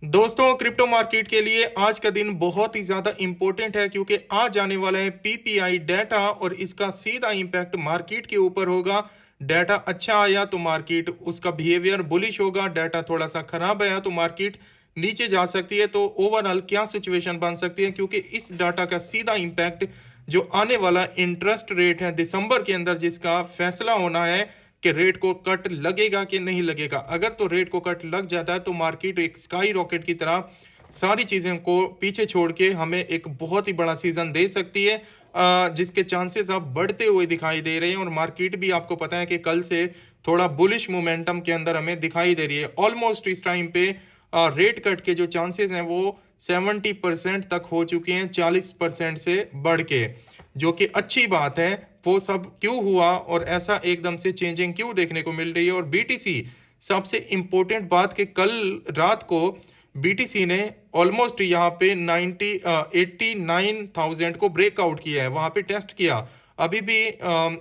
दोस्तों, crypto market के लिए आज का दिन बहुत ही ज्यादा इंपॉर्टेंट है क्योंकि आज आने वाला है पीपीआई डाटा और इसका सीधा इंपैक्ट मार्केट के ऊपर होगा। डाटा अच्छा आया तो मार्केट उसका बिहेवियर बुलिश होगा, डाटा थोड़ा सा खराब आया तो मार्केट नीचे जा सकती है। तो ओवरऑल क्या सिचुएशन बन सकती है, क्योंकि इस डाटा का सीधा इंपैक्ट जो आने वाला इंटरेस्ट रेट है दिसंबर के अंदर, जिसका फैसला होना है कि रेट को कट लगेगा कि नहीं लगेगा। अगर तो रेट को कट लग जाता है तो मार्केट एक स्काई रॉकेट की तरह सारी चीज़ों को पीछे छोड़ के हमें एक बहुत ही बड़ा सीजन दे सकती है, जिसके चांसेस अब बढ़ते हुए दिखाई दे रहे हैं। और मार्केट भी आपको पता है कि कल से थोड़ा बुलिश मोमेंटम के अंदर हमें दिखाई दे रही है। ऑलमोस्ट इस टाइम पे रेट कट के जो चांसेस हैं वो 70% तक हो चुके हैं, 40% से बढ़ के, जो कि अच्छी बात है। वो सब क्यों हुआ और ऐसा एकदम से चेंजिंग क्यों देखने को मिल रही है। और बीटीसी सबसे इंपॉर्टेंट बात कि कल रात को बीटीसी ने ऑलमोस्ट यहाँ पे 89,000 को ब्रेकआउट किया है, वहां पे टेस्ट किया। अभी भी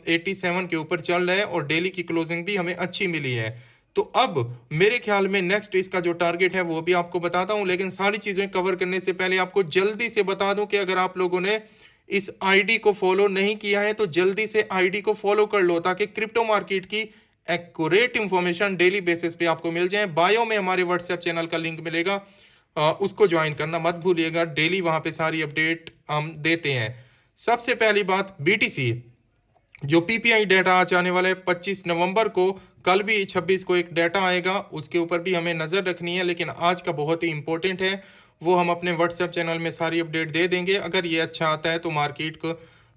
87 के ऊपर चल रहा है और डेली की क्लोजिंग भी हमें अच्छी मिली है। तो अब मेरे ख्याल में नेक्स्ट इसका जो टारगेट है वो भी आपको बताता हूं, लेकिन सारी चीजें कवर करने से पहले आपको जल्दी से बता दूं कि अगर आप लोगों ने इस आईडी को फॉलो नहीं किया है तो जल्दी से आईडी को फॉलो कर लो, ताकि क्रिप्टो मार्केट की एक्यूरेट इंफॉर्मेशन डेली बेसिस पे आपको मिल जाए। बायो में हमारे व्हाट्सएप चैनल का लिंक मिलेगा, उसको ज्वाइन करना मत भूलिएगा। डेली वहां पे सारी अपडेट हम देते हैं। सबसे पहली बात, बीटीसी जो पीपीआई डाटा आज आने वाला है 25 नवंबर को, कल भी 26 को एक डाटा आएगा, उसके ऊपर भी हमें नज़र रखनी है। लेकिन आज का बहुत ही इंपॉर्टेंट है, वो हम अपने व्हाट्सएप चैनल में सारी अपडेट दे देंगे। अगर ये अच्छा आता है तो मार्केट को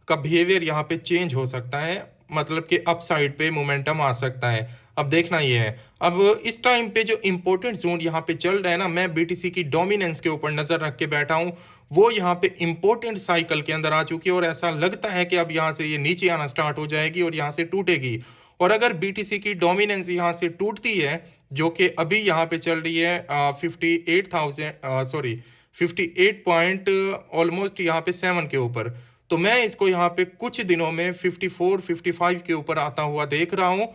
का बिहेवियर यहाँ पे चेंज हो सकता है, मतलब कि अपसाइड पे मोमेंटम आ सकता है। अब देखना ये है, अब इस टाइम पे जो इंपॉर्टेंट जोन यहाँ पे चल रहा है ना, मैं बीटीसी की डोमिनेंस के ऊपर नजर रख के बैठा हूँ। वो यहाँ पे इंपॉर्टेंट साइकिल के अंदर आ चुकी है और ऐसा लगता है कि अब यहाँ से ये नीचे आना स्टार्ट हो जाएगी और यहाँ से टूटेगी। और अगर बीटीसी की डोमिनेंस यहाँ से टूटती है, जो कि अभी यहाँ पे चल रही है 58,000, सॉरी 58 पॉइंट ऑलमोस्ट यहाँ पे 7 के ऊपर, तो मैं इसको यहाँ पे कुछ दिनों में 54 55 के ऊपर आता हुआ देख रहा हूँ।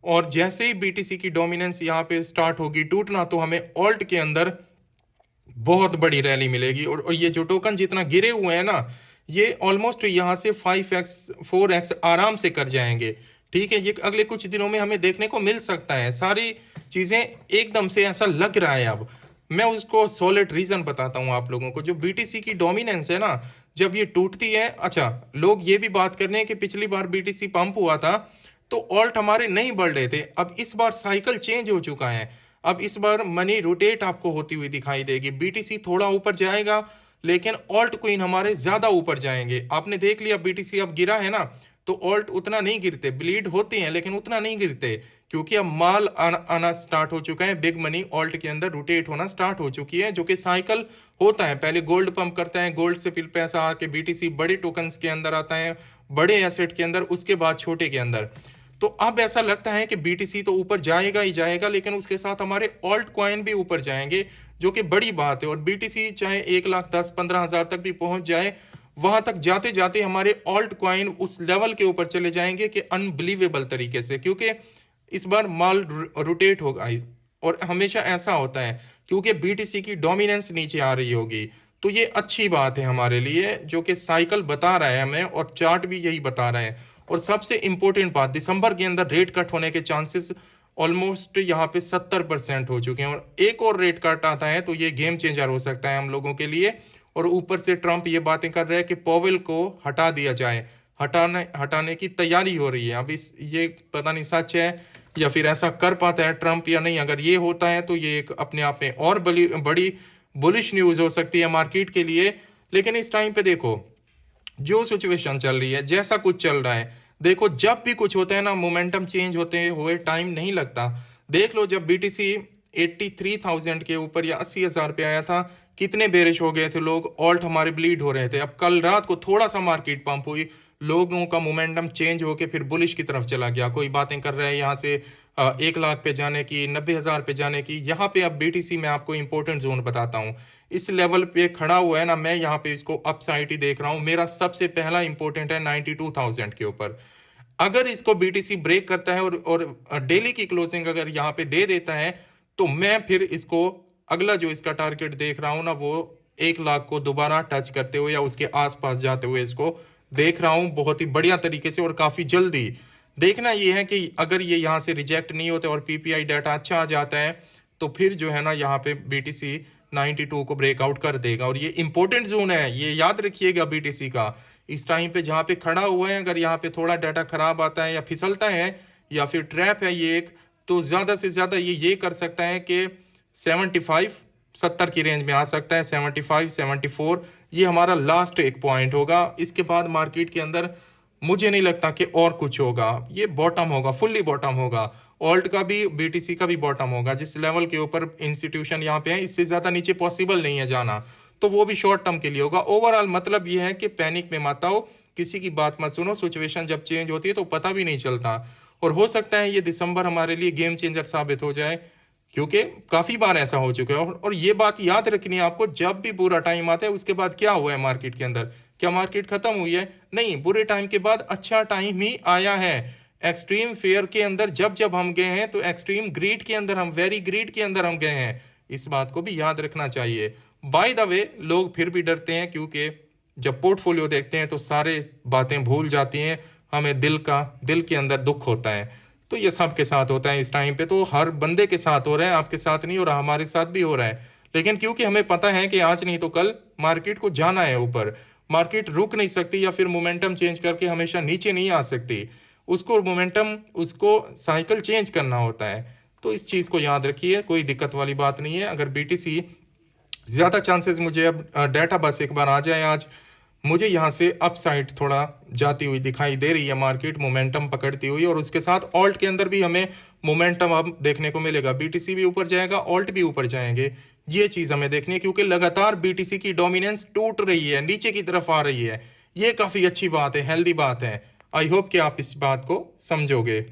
और जैसे ही बीटीसी की डोमिनेंस यहाँ पे स्टार्ट होगी टूटना, तो हमें ऑल्ट के अंदर बहुत बड़ी रैली मिलेगी। और ये जो टोकन जितना गिरे हुए हैं ना, ये ऑलमोस्ट यहाँ से 5x 4x आराम से कर जाएंगे। ठीक है, ये अगले कुछ दिनों में हमें देखने को मिल सकता है। सारी चीजें एकदम से ऐसा लग रहा है। अब मैं उसको सॉलिड रीजन बताता हूँ आप लोगों को। जो बीटीसी की डोमिनेंस है ना, जब ये टूटती है, अच्छा लोग ये भी बात कर रहे हैं कि पिछली बार बीटीसी पंप हुआ था तो ऑल्ट हमारे नहीं बढ़ रहे थे। अब इस बार साइकिल चेंज हो चुका है। अब इस बार मनी रोटेट आपको होती हुई दिखाई देगी। बीटीसी थोड़ा ऊपर जाएगा लेकिन ऑल्ट क्वीन हमारे ज्यादा ऊपर जाएंगे। आपने देख लिया बीटीसी अब गिरा है ना, तो ऑल्ट उतना नहीं गिरते, ब्लीड होते हैं लेकिन उतना नहीं गिरते, क्योंकि अब माल आना स्टार्ट हो चुका है। बिग मनी ऑल्ट के अंदर रोटेट होना स्टार्ट हो चुकी है, जो कि साइकिल होता है। पहले गोल्ड पंप करता है, गोल्ड से फिर पैसा आके बीटीसी बड़े टोकन्स के अंदर आता है, बड़े एसेट के अंदर, उसके बाद छोटे के अंदर। तो अब ऐसा लगता है कि बीटीसी तो ऊपर जाएगा ही जाएगा, लेकिन उसके साथ हमारे ऑल्ट कॉइन भी ऊपर जाएंगे, जो कि बड़ी बात है। और बीटीसी चाहे 1,10,15,000 तक भी पहुंच जाए, वहां तक जाते जाते हमारे ऑल्ट कॉइन उस लेवल के ऊपर चले जाएंगे कि अनबिलीवेबल तरीके से, क्योंकि इस बार माल रोटेट होगा। और हमेशा ऐसा होता है क्योंकि बीटीसी की डोमिनेंस नीचे आ रही होगी। तो ये अच्छी बात है हमारे लिए, जो कि साइकिल बता रहा है हमें और चार्ट भी यही बता रहा है। और सबसे इंपॉर्टेंट बात, दिसंबर के अंदर रेट कट होने के चांसेस ऑलमोस्ट यहाँ पे 70% हो चुके हैं। और एक और रेट कट आता है तो ये गेम चेंजर हो सकता है हम लोगों के लिए। और ऊपर से ट्रंप ये बातें कर रहे हैं कि पॉवेल को हटा दिया जाए, हटाने की तैयारी हो रही है। अब इस ये पता नहीं सच है या फिर ऐसा कर पाता है ट्रंप या नहीं। अगर ये होता है तो ये एक अपने आप में और बड़ी बुलिश न्यूज हो सकती है मार्केट के लिए। लेकिन इस टाइम पे देखो, जो सिचुएशन चल रही है, जैसा कुछ चल रहा है, देखो जब भी कुछ होता है ना, मोमेंटम चेंज होते हुए टाइम नहीं लगता। देख लो जब बीटीसी 83,000 के ऊपर या 80,000 पे आया था, कितने बेरिश हो गए थे लोग, ऑल्ट हमारे ब्लीड हो रहे थे। अब कल रात को थोड़ा सा मार्केट पंप हुई, लोगों का मोमेंटम चेंज होके फिर बुलिश की तरफ चला गया। कोई बातें कर रहे हैं यहाँ से 1 लाख पे जाने की, 90,000 पे जाने की। यहाँ पे अब बीटीसी में आपको इंपॉर्टेंट जोन बताता हूँ, इस लेवल पे खड़ा हुआ है ना, मैं यहाँ पे इसको अपसाइड ही देख रहा हूँ। मेरा सबसे पहला इंपॉर्टेंट है 92,000 के ऊपर। अगर इसको बीटीसी ब्रेक करता है और डेली की क्लोजिंग अगर यहाँ पे दे देता है, तो मैं फिर इसको अगला जो इसका टारगेट देख रहा हूँ ना, वो 1 लाख को दोबारा टच करते हुए या उसके आसपास जाते हुए इसको देख रहा हूँ बहुत ही बढ़िया तरीके से और काफ़ी जल्दी। देखना ये है कि अगर ये यहाँ से रिजेक्ट नहीं होते और पीपीआई डाटा अच्छा आ जाता है तो फिर जो है ना यहाँ पे बीटीसी 92 को ब्रेकआउट कर देगा। और ये इंपॉर्टेंट जोन है, ये याद रखिएगा बीटीसी का। इस टाइम पे जहाँ पे खड़ा हुआ है, अगर यहाँ पे थोड़ा डाटा खराब आता है या फिसलता है या फिर ट्रैप है ये एक, तो ज़्यादा से ज़्यादा ये कर सकता है कि 75-70 की रेंज में आ सकता है। 75-74 ये हमारा लास्ट एक पॉइंट होगा। इसके बाद मार्केट के अंदर मुझे नहीं लगता कि और कुछ होगा, ये बॉटम होगा, फुल्ली बॉटम होगा। ऑल्ट का भी बीटीसी का भी बॉटम होगा। जिस लेवल के ऊपर इंस्टीट्यूशन यहाँ पे है, इससे ज़्यादा नीचे पॉसिबल नहीं है जाना, तो वो भी शॉर्ट टर्म के लिए होगा। ओवरऑल मतलब ये है कि पैनिक में मत आओ, किसी की बात मत सुनो। सिचुएशन जब चेंज होती है तो पता भी नहीं चलता, और हो सकता है ये दिसंबर हमारे लिए गेम चेंजर साबित हो जाए, क्योंकि काफी बार ऐसा हो चुका है। और ये बात याद रखनी है आपको, जब भी बुरा टाइम आता है उसके बाद क्या हुआ है मार्केट के अंदर, क्या मार्केट खत्म हुई है? नहीं, बुरे टाइम के बाद अच्छा टाइम ही आया है। एक्सट्रीम फेयर के अंदर जब जब हम गए हैं तो एक्सट्रीम ग्रीड के अंदर हम, वेरी ग्रीड के अंदर हम गए हैं। इस बात को भी याद रखना चाहिए। बाय द वे, लोग फिर भी डरते हैं क्योंकि जब पोर्टफोलियो देखते हैं तो सारे बातें भूल जाती हैं, हमें दिल के अंदर दुख होता है। तो ये सब के साथ होता है इस टाइम पे, तो हर बंदे के साथ हो रहा है, आपके साथ नहीं हो रहा, हमारे साथ भी हो रहा है। लेकिन क्योंकि हमें पता है कि आज नहीं तो कल मार्केट को जाना है ऊपर, मार्केट रुक नहीं सकती या फिर मोमेंटम चेंज करके हमेशा नीचे नहीं आ सकती, उसको मोमेंटम, उसको साइकिल चेंज करना होता है। तो इस चीज़ को याद रखिए, कोई दिक्कत वाली बात नहीं है। अगर बीटीसी ज़्यादा चांसेस मुझे अब डाटा बस एक बार आ जाए आज, मुझे यहाँ से अपसाइड थोड़ा जाती हुई दिखाई दे रही है मार्केट, मोमेंटम पकड़ती हुई। और उसके साथ ऑल्ट के अंदर भी हमें मोमेंटम अब देखने को मिलेगा, बीटीसी भी ऊपर जाएगा, ऑल्ट भी ऊपर जाएंगे। ये चीज़ हमें देखनी है क्योंकि लगातार बीटीसी की डोमिनेंस टूट रही है, नीचे की तरफ आ रही है। ये काफ़ी अच्छी बात है, हेल्दी बात है। आई होप कि आप इस बात को समझोगे।